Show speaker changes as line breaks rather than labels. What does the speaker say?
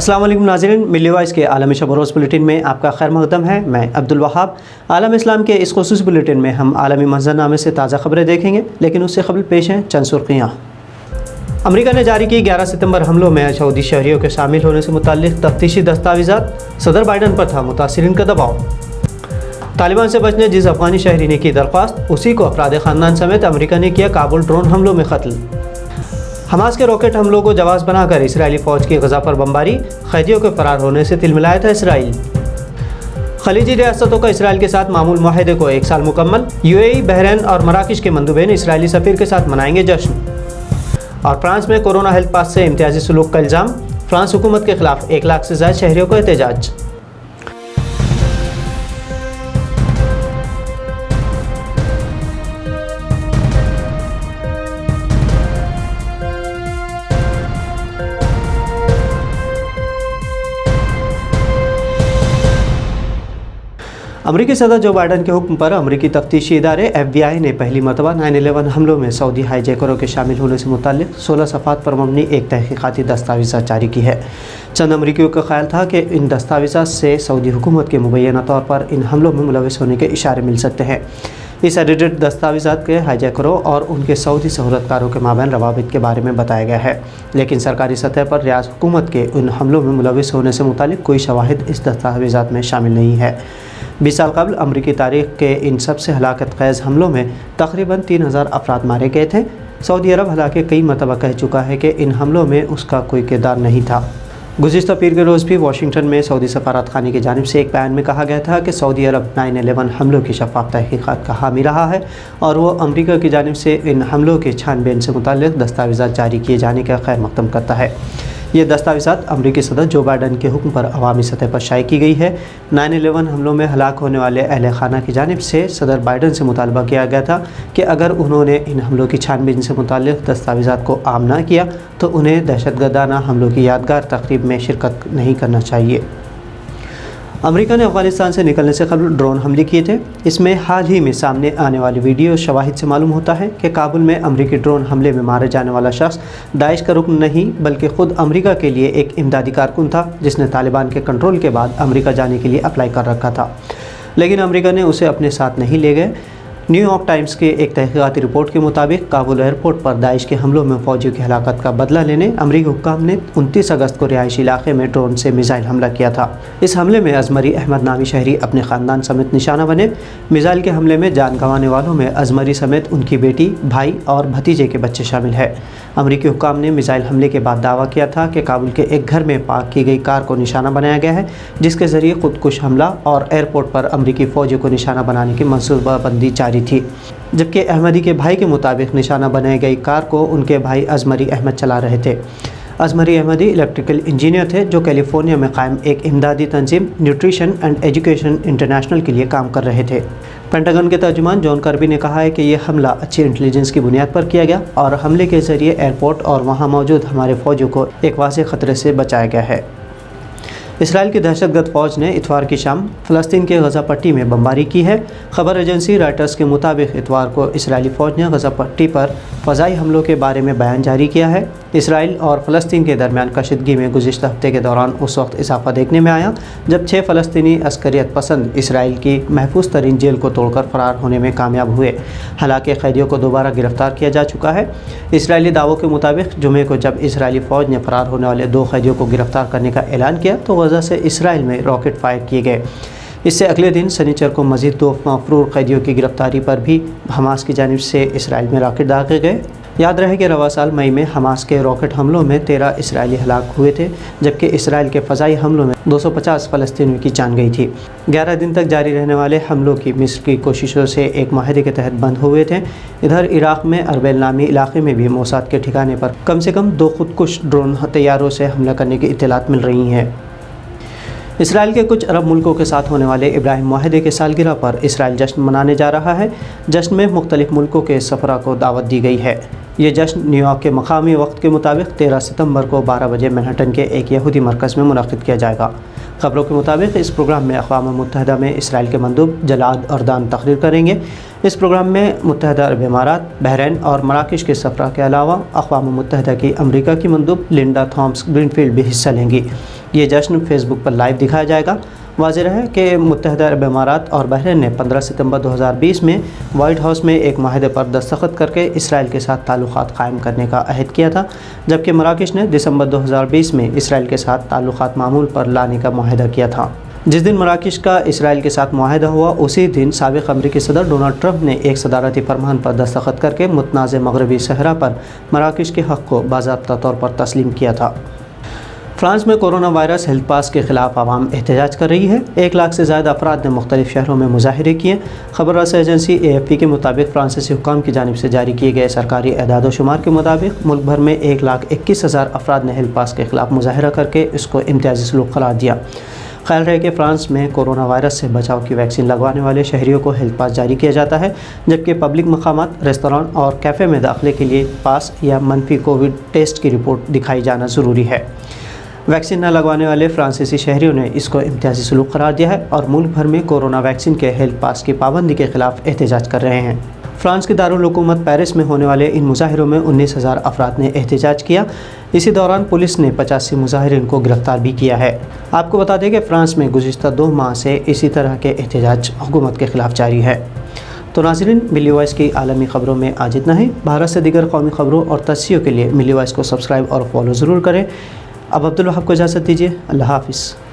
अस्सलाम वालेकुम नाज़रीन, मिली वॉइस के आलमी शब रोज़ बुलेटिन में आपका खैर मक़दम है। मैं अब्दुल वहाब। आलम इस्लाम के इस ख़ुसूसी बुलेटिन में हम आलमी मंजरनामे से ताज़ा खबरें देखेंगे, लेकिन उससे कबल पेश हैं चंद सुर्खियाँ। अमेरिका ने जारी की 11 सितंबर हमलों में सऊदी शहरियों के शामिल होने से मुताल्लिक़ तफ्तीशी दस्तावेज़ात, सदर बाइडन पर था मुतासिरीन का दबाव। तालिबान से बचने जिस अफ़गानी शहरी ने की दरख्वास्त, उसी को अफराद ख़ानदान समेत अमेरिका ने किया काबुल ड्रोन हमलों में कत्ल। हमास के रॉकेट हमलों को जवाब बनाकर इसराइली फ़ौज की गज़ा पर बमबारी, कैदियों के फरार होने से तिलमिलाया था इसराइल। खलीजी रियासतों का इसराइल के साथ मामूल मुआहदे को 1 साल मुकम्मल। यूएई, बहरीन और मराकश के मंदूबेन इसराइली सफ़ीर के साथ मनाएंगे जश्न। और फ्रांस में कोरोना हेल्थ पास से इम्तियाजी सलूक का इल्ज़ाम, फ्रांस हुकूमत के खिलाफ 1 लाख से ज़्यादा शहरियों को एहतजाज। अमरीकी सदर जो बाइडन के हुक्म पर अमरीकी तफ्तीशी इदारे FBI ने पहली मरतबा 9/11 हमलों में सऊदी हाईजैकरों के शामिल होने से मुताल्लिक़ 16 सफ़ात पर मबनी एक तहक़ीक़ाती दस्तावेज़ जारी की है। चंद अमरीकियों का ख्याल था कि इन दस्तावेज़ से सऊदी हुकूमत के मुबैना तौर पर इन हमलों में मुलविस होने के इशारे मिल सकते हैं। इस एडिटेड दस्तावेज़ात के हाईजैकरों और उनके सऊदी सहूलतकारों के माबैन रवाबित के बारे में बताया गया है, लेकिन सरकारी सतह पर रियाज हुकूमत के उन हमलों में मुलविस होने से मुताल्लिक़ कोई शवाहिद इस दस्तावेज़ात में शामिल नहीं है। 20 साल कबल अमरीकी तारीख़ के इन सबसे हलाकत ख़ैज़ हमलों में तकरीबन 3000 अफराद मारे गए थे। सऊदी अरब हालांकि कई मरतबा कह चुका है कि इन हमलों में उसका कोई किरदार नहीं था। गुज़िश्ता पीर के रोज़ भी वाशिंगटन में सऊदी सफारतखाने की जानिब से एक बयान में कहा गया था कि सऊदी अरब 9/11 हमलों की शफ़ाफ़ तहक़ीक़ात का हामी रहा है और वो अमरीका की जानिब से इन हमलों के छानबीन से मुताल्लिक़ दस्तावेज़ात जारी किए जाने का खैर मक़दम करता है। ये दस्तावेज़ात अमरीकी सदर जो बाइडन के हुक्म पर अवामी सतह पर शाये की गई है। 9/11 हमलों में हलाक होने वाले अहले खाना की जानिब से सदर बाइडन से मुतालबा किया गया था कि अगर उन्होंने इन हमलों की छानबीन से मुताल्लिक़ दस्तावेज़ात को आम न किया तो उन्हें दहशतगर्दाना हमलों की यादगार तक़रीब में शिरकत नहीं करना चाहिए। अमेरिका ने अफ़गानिस्तान से निकलने से कबल ड्रोन हमले किए थे। इसमें हाल ही में सामने आने वाली वीडियो शवाहिद से मालूम होता है कि काबुल में अमेरिकी ड्रोन हमले में मारे जाने वाला शख्स दाइश का रुकन नहीं बल्कि ख़ुद अमेरिका के लिए एक इमदादी कारकुन था, जिसने तालिबान के कंट्रोल के बाद अमेरिका जाने के लिए अप्लाई कर रखा था, लेकिन अमेरिका ने उसे अपने साथ नहीं ले गए। न्यूयॉर्क टाइम्स के एक तहक़ीक़ाती रिपोर्ट के मुताबिक काबुल एयरपोर्ट पर दाइश के हमलों में फ़ौजियों की हलाकत का बदला लेने अमरीकी हुक्काम ने 29 अगस्त को रिहायशी इलाके में ड्रोन से मिसाइल हमला किया था। इस हमले में अज़मरी अहमद नामी शहरी अपने ख़ानदान समेत निशाना बने। मिसाइल के हमले में जान गंवाने वालों में अज़मरी समेत उनकी बेटी, भाई और भतीजे के बच्चे शामिल हैं। अमरीकी हुक्काम ने मिसाइल हमले के बाद दावा किया था कि काबुल के एक घर में पार्क की गई कार को निशाना बनाया गया है, जिसके ज़रिए खुदकुश हमला और एयरपोर्ट पर अमरीकी फ़ौजियों को निशाना बनाने की मनसूबाबंदी जारी थी। जबकि अहमदी के भाई के मुताबिक निशाना बनाई गई कार को उनके भाई अज़मरी अहमद चला रहे थे। अज़मरी अहमदी इलेक्ट्रिकल इंजीनियर थे जो कैलिफोर्निया में कायम एक इमदादी तंजीम न्यूट्रिशन एंड एजुकेशन इंटरनेशनल के लिए काम कर रहे थे। पेंटागन के तर्जुमान जॉन कर्बी ने कहा है कि यह हमला अच्छी इंटेलिजेंस की बुनियाद पर किया गया और हमले के ज़रिए एयरपोर्ट और वहाँ मौजूद हमारे फ़ौजियों को एक वाज़ेह ख़तरे से बचाया गया है। इसराइल की दहशतगर्द फ़ौज ने इतवार की शाम फ़लस्तीन के गज़ा पट्टी में बमबारी की है। ख़बर एजेंसी रॉयटर्स के मुताबिक इतवार को इसराइली फ़ौज ने गज़ा पट्टी पर फ़ज़ाई हमलों के बारे में बयान जारी किया है। इसराइल और फ़लस्तीन के दरमियान कशीदगी में गुज़िश्ता हफ्ते के दौरान उस वक्त इजाफा देखने में आया जब 6 फ़लस्तीनी अस्करियत पसंद इसराइल की महफूज तरीन जेल को तोड़कर फ़रार होने में कामयाब हुए। हालांकि कैदियों को दोबारा गिरफ़्तार किया जा चुका है। इसराइली दावों के मुताबिक जुमे को जब इसराइली फ़ौज ने फ़रार होने वाले 2 कैदियों को गिरफ़्तार करने का ऐलान किया तो गज़ा से इसराइल में रॉकेट फायर किए गए। इससे अगले दिन शनिचर को मज़ीद 2 मफरूर कैदियों की गिरफ़्तारी पर भी हमास की जानिब से इसराइल में रॉकेट दागे गए। याद रहे कि रवा साल मई में हमास के रॉकेट हमलों में 13 इसराइली हलाक हुए थे, जबकि इसराइल के फ़ज़ाई हमलों में 250 फ़लस्तीनियों की जान गई थी। 11 दिन तक जारी रहने वाले हमलों की मिस्र की कोशिशों से एक माहदे के तहत बंद हुए थे। इधर इराक़ में अरबेल नामी इलाके में भी मोसाद के ठिकाने पर कम से कम 2 खुदकुश ड्रोन तैयारों से हमला करने की इत्तलात मिल रही हैं। इसराइल के कुछ अरब मुल्कों के साथ होने वाले इब्राहिम मुआहदे के सालगिरह पर इसराइल जश्न मनाने जा रहा है। जश्न में मुख्तलिफ मुल्कों के सफ़रा को दावत दी गई है। ये जश्न न्यूयॉर्क के मकामी वक्त के मुताबिक 13 सितंबर को 12 बजे मैनहट्टन के एक यहूदी मरकज़ में मुनक़िद किया जाएगा। खबरों के मुताबिक इस प्रोग्राम में अक़वाम मुत्तहिदा में इसराइल के मंदूब जलाद अर्दान तकरीर करेंगे। इस प्रोग्राम में मुत्तहदा अरब इमारात, बहरीन और मराकश के सफरा के अलावा अक़वाम मुत्तहदा की अमरीका की मंदूब लिंडा थॉम्स ग्रीनफील्ड भी हिस्सा लेंगी। ये जश्न फेसबुक पर लाइव दिखाया जाएगा। वाज़ेह है कि मुत्तहदा अरब इमारात और बहरीन ने 15 सितंबर 2020 में वाइट हाउस में एक माहिदे पर दस्तखत करके इसराइल के साथ ताल्लुक़ात कायम करने का अहद किया था, जबकि मराकश ने दिसंबर 2020 में इसराइल के साथ ताल्लुक़ात मामूल पर लाने का मुआहदा किया था। जिस दिन मराकश का इसराइल के साथ मुआहदा हुआ, उसी दिन साबिक़ अमरीकी सदर डोनाल्ड ट्रंप ने एक सदारती फरमान पर दस्तखत करके मुतनाज़ मगरबी सहरा पर मराकश के हक़ को बाज़ाब्ता तौर पर तस्लीम किया था। फ्रांस में कोरोना वायरस हेल्थ पास के ख़िलाफ़ आवाम एहतजाज कर रही है। 1 लाख से ज़्यादा अफराद ने मुख्तलिफ़ शहरों में मुज़ाहरे किए। खबर रसा एजेंसी AFP के मुताबिक फ्रांसीसी हुक्काम की जानिब से जारी किए गए सरकारी एदाद व शुमार के मुताबिक मुल्क भर में 1,21,000 अफराद ने हेल्थ पास के ख़िलाफ़ मुज़ाहरा करके इसको इम्तियाज़ी सलूक करार दिया। ख्याल है कि फ़्रांस में कोरोना वायरस से बचाव की वैक्सीन लगवाने वाले शहरियों को हेल्थ पास जारी किया जाता है, जबकि पब्लिक मकामात, रेस्तरां और कैफ़े में दाखिले के लिए पास या मनफी कोविड टेस्ट की रिपोर्ट दिखाई जाना ज़रूरी है। वैक्सीन न लगवाने वाले फ्रांसीसी शहरियों ने इसको इम्तियाज़ी सलूक करार दिया है और मुल्क भर में कोरोना वैक्सीन के हेल्थ पास की पाबंदी के ख़िलाफ़ एहतजाज कर रहे हैं। फ्रांस के दारुल हुकूमत पेरिस में होने वाले इन मुजाहिरों में 19,000 अफराद ने एहतजाज किया। इसी दौरान पुलिस ने 85 मुजाहिरीन को गिरफ्तार भी किया है। आपको बता दें कि फ़्रांस में गुज़िश्ता 2 माह से इसी तरह के एहतजाज हुकूमत के ख़िलाफ़ जारी है। तो नाज़रीन, मिली वॉइस की आलमी ख़बरों में आज इतना ही। भारत से दीगर कौमी ख़बरों और तस्सीयों के लिए मिली वॉइस को सब्सक्राइब और फॉलो ज़रूर करें। अब अब्दुल वहाब को इजाज़त दीजिए। अल्लाह हाफ़िज़।